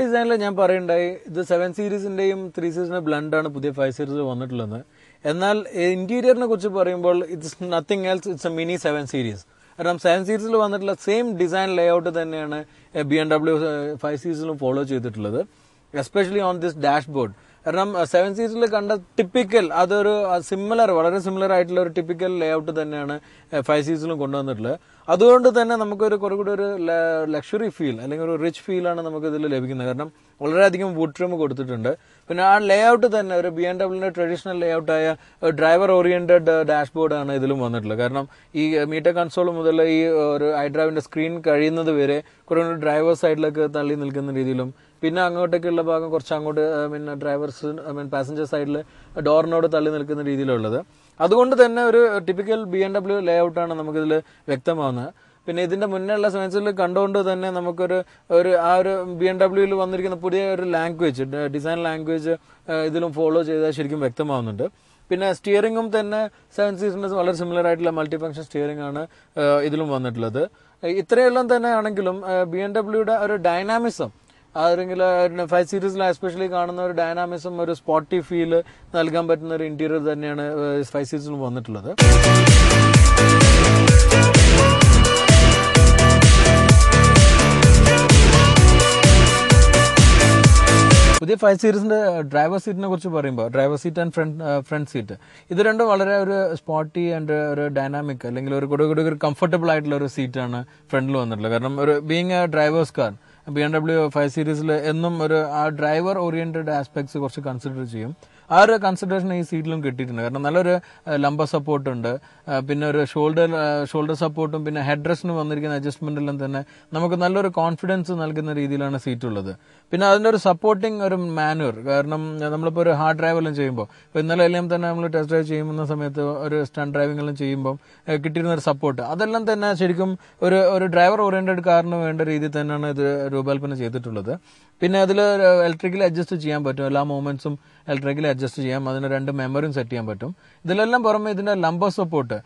ഡിസൈനിൽ ഞാൻ പറയുണ്ടായി ഇത് 7 സീരീസിന്റെയും 3 സീരീസിന്റെ ബ്ലണ്ട് ആണ് പുതിയ 5 സീരീസിൽ വന്നിട്ടുള്ളത്. എന്നാൽ ഇന്റീരിയറിനെ കുറിച്ച് പറയുമ്പോൾ it's nothing else, it's A mini 7 series. കാരണം 7 സീരീസിൽ വന്നിട്ടുള്ള സെയിം ഡിസൈൻ ലേഔട്ട് തന്നെയാണ് BMW 5 സീരീസിലും ഫോളോ ചെയ്തിട്ടുള്ളത്, എസ്പെഷ്യലി ഓൺ ദിസ് ഡാഷ്ബോർഡ്. കാരണം 7 സീരീസിൽ കണ്ട ടിപ്പിക്കൽ അതൊരു വളരെ സിമിലർ ആയിട്ടുള്ള ഒരു ടിപ്പിക്കൽ ലേഔട്ട് തന്നെയാണ് 5 സീരീസിലും കൊണ്ടുവന്നിട്ടുള്ളത്. അതുകൊണ്ട് തന്നെ നമുക്കൊരു കുറെ കൂടി ഒരു ലക്ഷറി ഫീൽ അല്ലെങ്കിൽ ഒരു റിച്ച് ഫീലാണ് നമുക്ക് ഇതിൽ ലഭിക്കുന്നത്. കാരണം വളരെയധികം വുഡ് ട്രിം കൊടുത്തിട്ടുണ്ട്. പിന്നെ ആ ലേഔട്ട് തന്നെ ഒരു BMW ട്രഡീഷണൽ ലേഔട്ടായ ഡ്രൈവർ ഓറിയന്റഡ് ഡാഷ്ബോർഡാണ് ഇതിലും വന്നിട്ടുള്ളത്. കാരണം ഈ മീറ്റർ കൺസോൾ മുതൽ ഈ ഒരു ഐഡ്രൈവിന്റെ സ്ക്രീൻ കഴിയുന്നത് വരെ കുറെ ഡ്രൈവർ സൈഡിലേക്ക് തള്ളി നിൽക്കുന്ന രീതിയിലും, പിന്നെ അങ്ങോട്ടേക്കുള്ള ഭാഗം കുറച്ച് അങ്ങോട്ട് പാസഞ്ചർ സൈഡിൽ ഡോറിനോട് തള്ളി നിൽക്കുന്ന രീതിയിലുള്ളത്. അതുകൊണ്ട് തന്നെ ഒരു ടിപ്പിക്കൽ BMW ലേഔട്ടാണ് നമുക്കിതിൽ വ്യക്തമാവുന്നത്. പിന്നെ ഇതിന്റെ മുന്നേ ഉള്ള സെവൻസിൽ കണ്ടുകൊണ്ട് തന്നെ നമുക്കൊരു ആ ഒരു BMW വന്നിരിക്കുന്ന പുതിയ ഒരു ലാംഗ്വേജ്, ഡിസൈൻ ലാംഗ്വേജ് ഇതിലും ഫോളോ ചെയ്താൽ ശരിക്കും വ്യക്തമാവുന്നുണ്ട്. പിന്നെ സ്റ്റിയറിംഗും തന്നെ 7 സീരീസിന്റെ വളരെ സിമിലർ ആയിട്ടുള്ള മൾട്ടി ഫംഗ്ഷൻ സ്റ്റിയറിംഗ് ആണ് ഇതിലും വന്നിട്ടുള്ളത്. ഇത്രയെല്ലാം തന്നെ ആണെങ്കിലും BMWയുടെ ഒരു ഡൈനാമിസം, അല്ലെങ്കിൽ 5 സീരീസിൽ എസ്പെഷ്യലി കാണുന്ന ഒരു ഡൈനാമിസം, ഒരു സ്പോട്ടി ഫീല് നൽകാൻ പറ്റുന്ന ഒരു ഇന്റീരിയർ തന്നെയാണ് 5 സീരീസിലും വന്നിട്ടുള്ളത്. പുതിയ 5 സീരീസിന്റെ ഡ്രൈവർ സീറ്റിനെ കുറിച്ച് പറയുമ്പോൾ driver seat and front seat ഇത് രണ്ടും വളരെ ഒരു സ്പോട്ടി ആൻഡ് ഒരു ഡൈനാമിക് അല്ലെങ്കിൽ ഒരു കൂടെ ഒരു കംഫർട്ടബിൾ ആയിട്ടുള്ള ഒരു സീറ്റാണ് ഫ്രണ്ടിൽ വന്നിട്ടുള്ളത്. കാരണം ഒരു being A drivers car BMW 5 സീരീസിൽ എന്നും ഒരു ആ ഡ്രൈവർ ഓറിയന്റഡ് ആസ്പെക്ട്സ് കുറച്ച് കൺസിഡർ ചെയ്യും. ആ ഒരു കൺസിഡറേഷൻ ഈ സീറ്റിലും കിട്ടിയിട്ടുണ്ട്. കാരണം നല്ലൊരു ലംബ സപ്പോർട്ട് ഉണ്ട്, പിന്നെ ഒരു ഷോൾഡർ സപ്പോർട്ടും പിന്നെ ഹെഡ് റെസ്റ്റിന് വന്നിരിക്കുന്ന അഡ്ജസ്റ്റ്മെന്റ് എല്ലാം തന്നെ നമുക്ക് നല്ലൊരു കോൺഫിഡൻസ് നൽകുന്ന രീതിയിലാണ് സീറ്റ് ഉള്ളത്. പിന്നെ അതിന്റെ ഒരു സപ്പോർട്ടിങ് ഒരു മാനുവർ, കാരണം നമ്മളിപ്പോൾ ഒരു ഹാർഡ് ഡ്രൈവ് എല്ലാം ചെയ്യുമ്പോൾ, ഇപ്പോൾ ഇന്നലെ എല്ലാം തന്നെ നമ്മൾ ടെസ്റ്റ് ഡ്രൈവ് ചെയ്യുന്ന സമയത്ത് ഒരു സ്റ്റണ്ട് ഡ്രൈവിംഗ് എല്ലാം ചെയ്യുമ്പോൾ കിട്ടിയിരുന്ന ഒരു സപ്പോർട്ട്, അതെല്ലാം തന്നെ ശരിക്കും ഒരു ഡ്രൈവർ ഓറിയന്റഡ് കാറിന് വേണ്ട രീതിയിൽ തന്നെയാണ് ഇത് രൂപകൽപ്പന ചെയ്തിട്ടുള്ളത്. പിന്നെ അതിൽ ഇലക്ട്രിക്കലി അഡ്ജസ്റ്റ് ചെയ്യാൻ പറ്റും, എല്ലാ മൂവ്മെന്റ്സും ഇലക്ട്രിക്കലി അഡ്ജസ്റ്റ് ചെയ്യാം, അതിന് 2 മെമ്മറിയും സെറ്റ് ചെയ്യാൻ പറ്റും. ഇതിലെല്ലാം പുറമെ ഇതിന്റെ ലംബർ സപ്പോർട്ട്,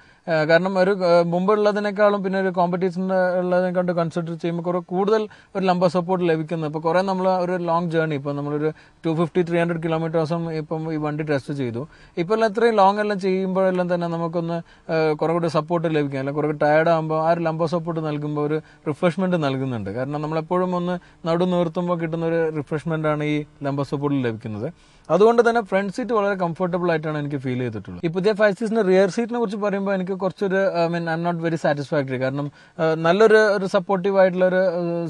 കാരണം ഒരു മുമ്പുള്ളതിനേക്കാളും പിന്നെ ഒരു കോമ്പറ്റീഷൻ ഉള്ളതിനെക്കാളും കൺസിഡർ ചെയ്യുമ്പോൾ കുറെ കൂടുതൽ ഒരു ലംബർ സപ്പോർട്ട് ലഭിക്കുന്നത്. ഇപ്പോൾ കുറെ നമ്മൾ ഒരു ലോങ് ജേർണി, ഇപ്പോൾ നമ്മളൊരു 250-300 കിലോമീറ്റേഴ്സും ഇപ്പം ഈ വണ്ടി ടെസ്റ്റ് ചെയ്തു. ഇപ്പോൾ ഇത്രയും ലോങ് എല്ലാം ചെയ്യുമ്പോഴെല്ലാം തന്നെ നമുക്കൊന്ന് കുറെ കൂടി സപ്പോർട്ട് ലഭിക്കും, അല്ലെങ്കിൽ കുറെ ടയർഡ് ആകുമ്പോൾ ആ ഒരു ലംബർ സപ്പോർട്ട് നൽകുമ്പോൾ ഒരു റിഫ്രഷ്മെന്റ് നൽകുന്നുണ്ട്. കാരണം നമ്മളെപ്പോഴും ഒന്ന് നടു നിർത്തുമ്പോൾ കിട്ടുന്ന ഒരു റിഫ്രഷ്മെന്റ് ആണ് ഈ ലംബർ സപ്പോർട്ടിൽ ലഭിക്കുന്നത്. അതുകൊണ്ട് തന്നെ ഫ്രണ്ട് സീറ്റ് വളരെ കംഫർട്ടബിൾ ആയിട്ടാണ് എനിക്ക് ഫീൽ ചെയ്തിട്ടുള്ളത്. ഈ പുതിയ 5 സീരീസിന്റെ റിയർ സീറ്റിനെ കുറിച്ച് പറയുമ്പോൾ എനിക്ക് കുറച്ചൊരു I am not very satisfactory. കാരണം നല്ലൊരു സപ്പോർട്ടീവ് ആയിട്ടുള്ള ഒരു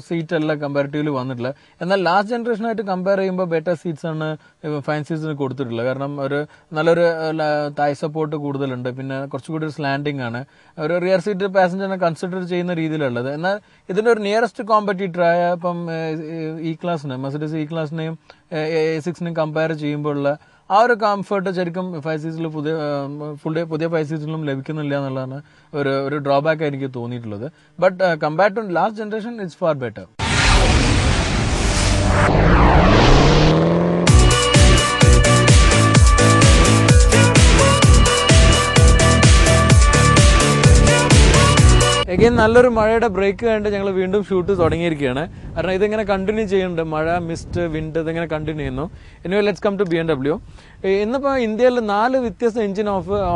സീറ്റ് അല്ല കമ്പാരിറ്റീവ്ലി വന്നിട്ടുള്ളത്. എന്നാൽ ലാസ്റ്റ് ജനറേഷനായിട്ട് കമ്പയർ ചെയ്യുമ്പോൾ ബെറ്റർ സീറ്റ്സ് ആണ് 5 സീരീസിന് കൊടുത്തിട്ടുള്ളത്. കാരണം ഒരു നല്ലൊരു തായ് സപ്പോർട്ട് കൂടുതലുണ്ട്, പിന്നെ കുറച്ചുകൂടി ഒരു സ്ലാൻഡിംഗ് ആണ്, ഒരു റിയർ സീറ്റ് പാസഞ്ചറിനെ കൺസിഡർ ചെയ്യുന്ന രീതിയിലുള്ളത്. എന്നാൽ ഇതിന്റെ ഒരു നിയറസ്റ്റ് കോമ്പറ്റീറ്ററായ ഇപ്പം ഇ ക്ലാസിനെ, മെർസിഡീസ് ഇ ക്ലാസിനെയും A6നെയും കമ്പയർ ചെയ്യുമ്പോഴുള്ള ആ ഒരു കംഫർട്ട് ശരിക്കും 5 സീരീസിൽ പുതിയ 5 സീരീസിലും ലഭിക്കുന്നില്ല എന്നുള്ളതാണ് ഒരു ഡ്രോബാക്ക് എനിക്ക് തോന്നിയിട്ടുള്ളത്. But compare to last generation it's far better. Again നല്ലൊരു മഴയുടെ ബ്രേക്ക് കഴിഞ്ഞിട്ട് ഞങ്ങൾ വീണ്ടും ഷൂട്ട് തുടങ്ങിയിരിക്കുകയാണ്. കാരണം ഇതിങ്ങനെ കണ്ടിന്യൂ ചെയ്യുന്നുണ്ട്, മഴ, മിസ്റ്റ്, വിൻഡ് ഇതിങ്ങനെ കണ്ടിന്യൂ ചെയ്യുന്നു. Anyway let's come to BMW. ഇന്നിപ്പോൾ ഇന്ത്യയിൽ 4 വ്യത്യസ്ത എഞ്ചിൻ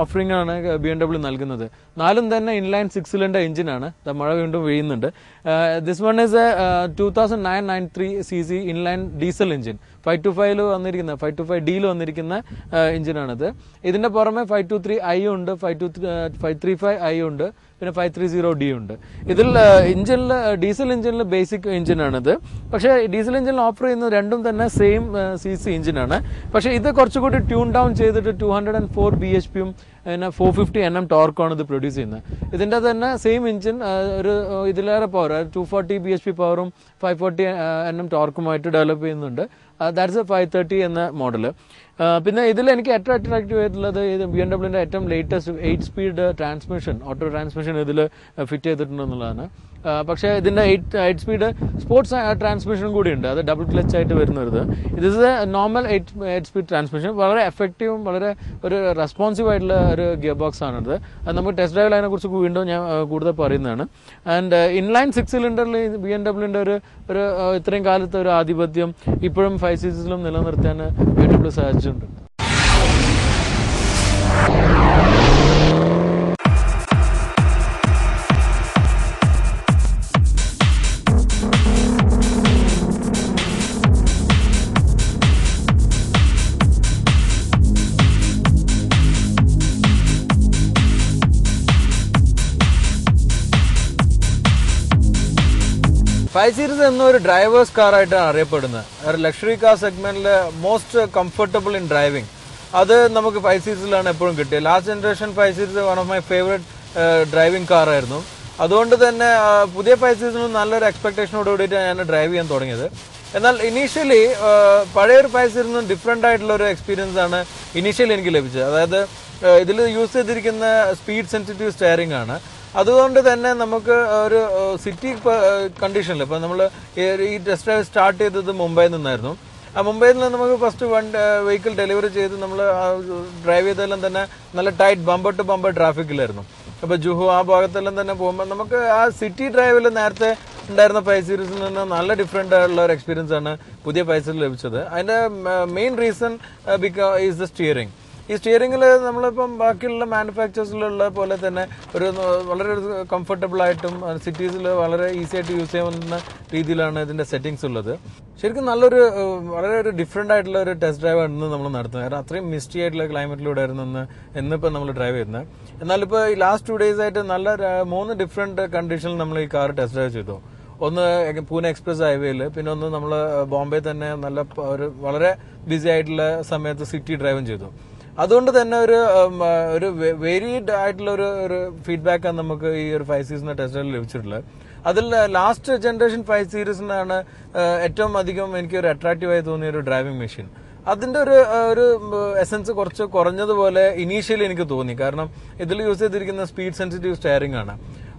ഓഫറിംഗ് ആണ് BMW നൽകുന്നത്. 4ഉം തന്നെ ഇൻലൈൻ 6 സിലിണ്ടർ എഞ്ചിനാണ്. മഴ വീണ്ടും വീഴുന്നുണ്ട്. This one is a 2993 cc inline diesel engine. 525 വന്നിരിക്കുന്ന 525Dയിൽ വന്നിരിക്കുന്ന എഞ്ചിനാണിത്. ഇതിന്റെ പുറമെ 523i ഉണ്ട്, 535i ഉണ്ട്, പിന്നെ 530D ഉണ്ട്. ഇതിൽ ഡീസൽ എഞ്ചിനിൽ ബേസിക് എഞ്ചിനാണിത്. പക്ഷേ ഡീസൽ എഞ്ചിനിൽ ഓഫർ ചെയ്യുന്നത് രണ്ടും തന്നെ സെയിം CC എഞ്ചിനാണ്. പക്ഷേ ഇത് കുറച്ചുകൂടി ട്യൂൺ ഡൗൺ ചെയ്തിട്ട് 204 bhpയും 450 Nm ടോർക്കാണ് ഇത് പ്രൊഡ്യൂസ് ചെയ്യുന്നത്. ഇതിന്റെ തന്നെ സെയിം എഞ്ചിൻ ഒരു ഇതിലേറെ പവർ 240 bhp പവറും 540 Nm ടോർക്കുമായിട്ട് ഡെവലപ്പ് ചെയ്യുന്നുണ്ട്. ദാറ്റ്സ് എ 530 എന്ന മോഡല്. പിന്നെ ഇതിൽ എനിക്ക് ഏറ്റവും അട്രാക്റ്റീവ് ആയിട്ടുള്ളത് BMWന്റെ ഏറ്റവും latest 8 speed transmission, auto transmission ഇതിൽ ഫിറ്റ് ചെയ്തിട്ടുണ്ടെന്നുള്ളതാണ്. പക്ഷേ ഇതിൻ്റെ 8 സ്പീഡ് സ്പോർട്സ് ട്രാൻസ്മിഷൻ കൂടിയുണ്ട്. അത് ഡബിൾ ക്ലച്ച് ആയിട്ട് വരുന്നത്. ഇത് is A normal 8 speed transmission. വളരെ എഫക്റ്റീവും വളരെ ഒരു റെസ്പോൺസീവ് ആയിട്ടുള്ള ഒരു ഗിയർ ബോക്സ് ആണിത്. അത് നമുക്ക് ടെസ്റ്റ് ഡ്രൈവിൽ അതിനെക്കുറിച്ച് വീണ്ടും ഞാൻ കൂടുതൽ പറയുന്നതാണ്. ആൻഡ് ഇൻലൈൻ 6 സിലിണ്ടറിൽ BMW ഒരു ഇത്രയും കാലത്തെ ഒരു ആധിപത്യം ഇപ്പോഴും 5 സീരീസിലും നിലനിർത്താൻ BMW സാധിച്ചിട്ടുണ്ട്. ഫൈവ് സീരീസ് എന്നൊരു ഡ്രൈവേഴ്സ് കാർ ആയിട്ടാണ് അറിയപ്പെടുന്നത്. ഒരു ലക്ഷറി കാർ സെഗ്മെന്റിൽ മോസ്റ്റ് കംഫർട്ടബിൾ ഇൻ ഡ്രൈവിംഗ് അത് നമുക്ക് 5 സീരീസിലാണ് എപ്പോഴും കിട്ടിയത്. Last generation 5 series one of my favourite driving car ആയിരുന്നു. അതുകൊണ്ട് തന്നെ പുതിയ 5 സീരീസിനും നല്ലൊരു എക്സ്പെക്ടേഷനോട് കൂടിയിട്ടാണ് ഞാൻ ഡ്രൈവ് ചെയ്യാൻ തുടങ്ങിയത്. എന്നാൽ ഇനീഷ്യലി പഴയൊരു 5 സീരീസിനും ഡിഫറെൻ്റ് ആയിട്ടുള്ള ഒരു എക്സ്പീരിയൻസ് ആണ് ഇനീഷ്യലി എനിക്ക് ലഭിച്ചത്. അതായത് ഇതിൽ യൂസ് ചെയ്തിരിക്കുന്ന സ്പീഡ് സെൻസിറ്റീവ് സ്റ്റെയറിംഗ് ആണ്. അതുകൊണ്ട് തന്നെ നമുക്ക് ഒരു സിറ്റി കണ്ടീഷനിൽ ഇപ്പം നമ്മൾ ഈ ടെസ്റ്റ് ഡ്രൈവ് സ്റ്റാർട്ട് ചെയ്തത് മുംബൈയിൽ നിന്നായിരുന്നു. ആ മുംബൈയിൽ നിന്ന് നമുക്ക് ഫസ്റ്റ് വെഹിക്കിൾ ഡെലിവറി ചെയ്ത് നമ്മൾ ഡ്രൈവ് ചെയ്തെല്ലാം തന്നെ നല്ല ടൈറ്റ് ബമ്പർ ടു ബമ്പർ ട്രാഫിക്കിലായിരുന്നു. അപ്പോൾ ജുഹു ആ ഭാഗത്തെല്ലാം തന്നെ പോകുമ്പോൾ നമുക്ക് ആ സിറ്റി ഡ്രൈവിൽ നേരത്തെ ഉണ്ടായിരുന്ന 5 സീരീസിൽ നിന്ന് നല്ല ഡിഫറെൻ്റ് ആയിട്ടുള്ള ഒരു എക്സ്പീരിയൻസ് ആണ് പുതിയ 5 സീരീസിൽ ലഭിച്ചത്. അതിൻ്റെ main reason is the steering. ഈ സ്റ്റിയറിംഗിൽ നമ്മളിപ്പം ബാക്കിയുള്ള മാനുഫാക്ചേഴ്സിലുള്ള പോലെ തന്നെ ഒരു വളരെ കംഫർട്ടബിൾ ആയിട്ടും സിറ്റീസിൽ വളരെ ഈസി ആയിട്ട് യൂസ് ചെയ്യാവുന്ന രീതിയിലാണ് ഇതിൻ്റെ സെറ്റിംഗ്സ് ഉള്ളത്. ശരിക്കും നല്ലൊരു വളരെ ഒരു ഡിഫറെൻ്റ് ആയിട്ടുള്ള ഒരു ടെസ്റ്റ് ഡ്രൈവ് ആണ് നമ്മൾ നടത്തുന്നത്. കാരണം അത്രയും മിസ്റ്റി ആയിട്ടുള്ള ക്ലൈമറ്റിലൂടെ ആയിരുന്നു ഇന്നിപ്പോൾ നമ്മൾ ഡ്രൈവ് ചെയ്യുന്നത്. എന്നാലിപ്പോൾ ഈ ലാസ്റ്റ് 2 days ആയിട്ട് നല്ല 3 ഡിഫറെൻറ്റ് കണ്ടീഷനിൽ നമ്മൾ ഈ കാർ ടെസ്റ്റ് ഡ്രൈവ് ചെയ്തു. ഒന്ന് പൂനെ എക്സ്പ്രസ് ഹൈവേയിൽ, പിന്നെ ഒന്ന് നമ്മൾ ബോംബെ തന്നെ നല്ല ഒരു വളരെ ബിസി ആയിട്ടുള്ള സമയത്ത് സിറ്റി ഡ്രൈവും ചെയ്തു. അതുകൊണ്ട് തന്നെ ഒരു വേരിയഡ് ആയിട്ടുള്ള ഒരു ഫീഡ്ബാക്കാണ് നമുക്ക് ഈ ഒരു 5 സീരീസിന്റെ ടെസ്റ്റ് ഡ്രൈവിൽ ലഭിച്ചിട്ടുള്ളത്. അതിൽ ലാസ്റ്റ് ജനറേഷൻ 5 സീരീസിനാണ് ഏറ്റവും അധികം എനിക്ക് ഒരു അട്രാക്റ്റീവായി തോന്നിയ ഒരു ഡ്രൈവിംഗ് മെഷീൻ. അതിന്റെ ഒരു എസൻസ് കുറച്ച് കുറഞ്ഞതുപോലെ ഇനീഷ്യലി എനിക്ക് തോന്നി. കാരണം ഇതിൽ യൂസ് ചെയ്തിരിക്കുന്ന സ്പീഡ് സെൻസിറ്റീവ് സ്റ്റെയറിംഗ് ആണ്.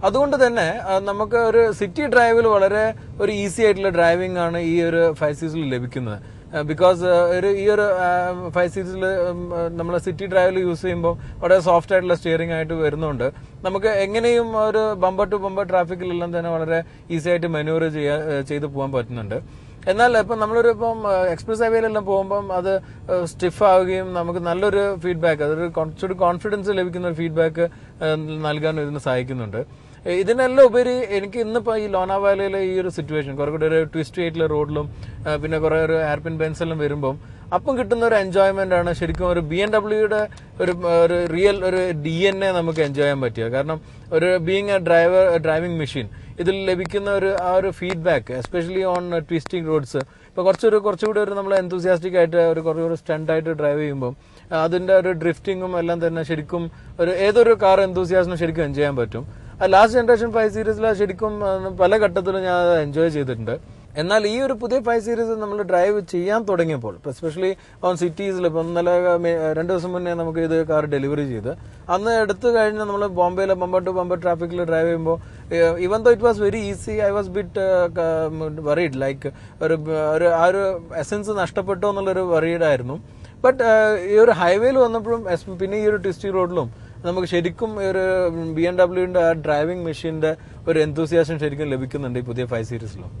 അതുകൊണ്ട് തന്നെ നമുക്ക് ഒരു സിറ്റി ഡ്രൈവിൽ വളരെ ഒരു ഈസി ആയിട്ടുള്ള ഡ്രൈവിംഗ് ആണ് ഈ ഒരു 5 സീരീസിൽ ലഭിക്കുന്നത്. ബിക്കോസ് ഈ ഒരു 5 സീരീസിൽ നമ്മൾ സിറ്റി ഡ്രൈവിൽ യൂസ് ചെയ്യുമ്പോൾ വളരെ സോഫ്റ്റ് ആയിട്ടുള്ള സ്റ്റിയറിംഗ് ആയിട്ട് വരുന്നുണ്ട്. നമുക്ക് എങ്ങനെയും ഒരു ബമ്പർ ടു ബമ്പർ ട്രാഫിക്കിലെല്ലാം തന്നെ വളരെ ഈസി ആയിട്ട് മാനൂവർ ചെയ്ത് പോകാൻ പറ്റുന്നുണ്ട്. എന്നാൽ ഇപ്പം ഇപ്പം എക്സ്പ്രസ് ഹൈവേയിലെല്ലാം പോകുമ്പം അത് സ്റ്റിഫ് ആവുകയും നമുക്ക് നല്ലൊരു ഫീഡ്ബാക്ക്, അതൊരു കുറച്ചുകൂടി കോൺഫിഡൻസ് ലഭിക്കുന്ന ഒരു ഫീഡ്ബാക്ക് നൽകാൻ ഇതിന് സഹായിക്കുന്നുണ്ട്. ഇതിനെല്ലാം ഉപരി എനിക്ക് ഇന്നിപ്പോൾ ഈ ലോനാവാലയിലെ ഈ ഒരു സിറ്റുവേഷൻ കുറെ കൂടി ഒരു ട്വിസ്റ്റ് ആയിട്ടുള്ള റോഡിലും പിന്നെ കുറെ ഒരു എയർപിൻ ബെൻസെല്ലാം വരുമ്പം അപ്പം കിട്ടുന്ന ഒരു എൻജോയ്മെന്റ് ആണ് ശരിക്കും ഒരു BMW-യുടെ ഒരു റിയൽ ഒരു DNA നമുക്ക് എൻജോയ് ചെയ്യാൻ പറ്റിയത്. കാരണം ഒരു ബീങ് എ ഡ്രൈവിംഗ് മെഷീൻ ഇതിൽ ലഭിക്കുന്ന ആ ഒരു feedback especially on twisting roads ഇപ്പോൾ കുറച്ചുകൂടി ഒരു നമ്മൾ എന്തൂസിയാസ്റ്റിക് ആയിട്ട് കുറച്ചുകൂടി സ്റ്റണ്ട് ആയിട്ട് ഡ്രൈവ് ചെയ്യുമ്പോൾ അതിന്റെ ഒരു ഡ്രിഫ്റ്റിങ്ങും എല്ലാം തന്നെ ശരിക്കും ഏതൊരു കാർ എന്തൂസിയാസ്റ്റിനും ശരിക്കും എൻജോയ് ചെയ്യാൻ പറ്റും. ലാസ്റ്റ് ജനറേഷൻ 5 സീരീസിൽ ശരിക്കും പല ഘട്ടത്തിലും ഞാൻ എൻജോയ് ചെയ്തിട്ടുണ്ട്. എന്നാൽ ഈ ഒരു പുതിയ 5 സീരീസ് നമ്മൾ ഡ്രൈവ് ചെയ്യാൻ തുടങ്ങിയപ്പോൾ എസ്പെഷ്യലി ഓൺ സിറ്റീസിൽ ഇപ്പം ഇന്നലെ 2 ദിവസം മുന്നേ നമുക്ക് ഇത് കാർ ഡെലിവറി ചെയ്ത് അന്ന് എടുത്തു കഴിഞ്ഞ് നമ്മൾ ബോംബെയിലെ ബമ്പർ ടു ബമ്പർ ട്രാഫിക്കിൽ ഡ്രൈവ് ചെയ്യുമ്പോൾ even though it was very easy, I was bit worried like ആ ഒരു എസൻസ് നഷ്ടപ്പെട്ടോ എന്നുള്ളൊരു വറീഡായിരുന്നു. ബട്ട് ഈ ഒരു ഹൈവേയിൽ വന്നപ്പോഴും പിന്നെ ഈ ഒരു ട്വിസ്റ്റി റോഡിലും നമുക്ക് ശരിക്കും ഒരു BMW-ന്റെ ആ ഡ്രൈവിംഗ് മെഷീന്റെ ഒരു എന്തൂസിയാസം ശരിക്കും ലഭിക്കുന്നുണ്ട് ഈ പുതിയ 5 സീരീസിലും.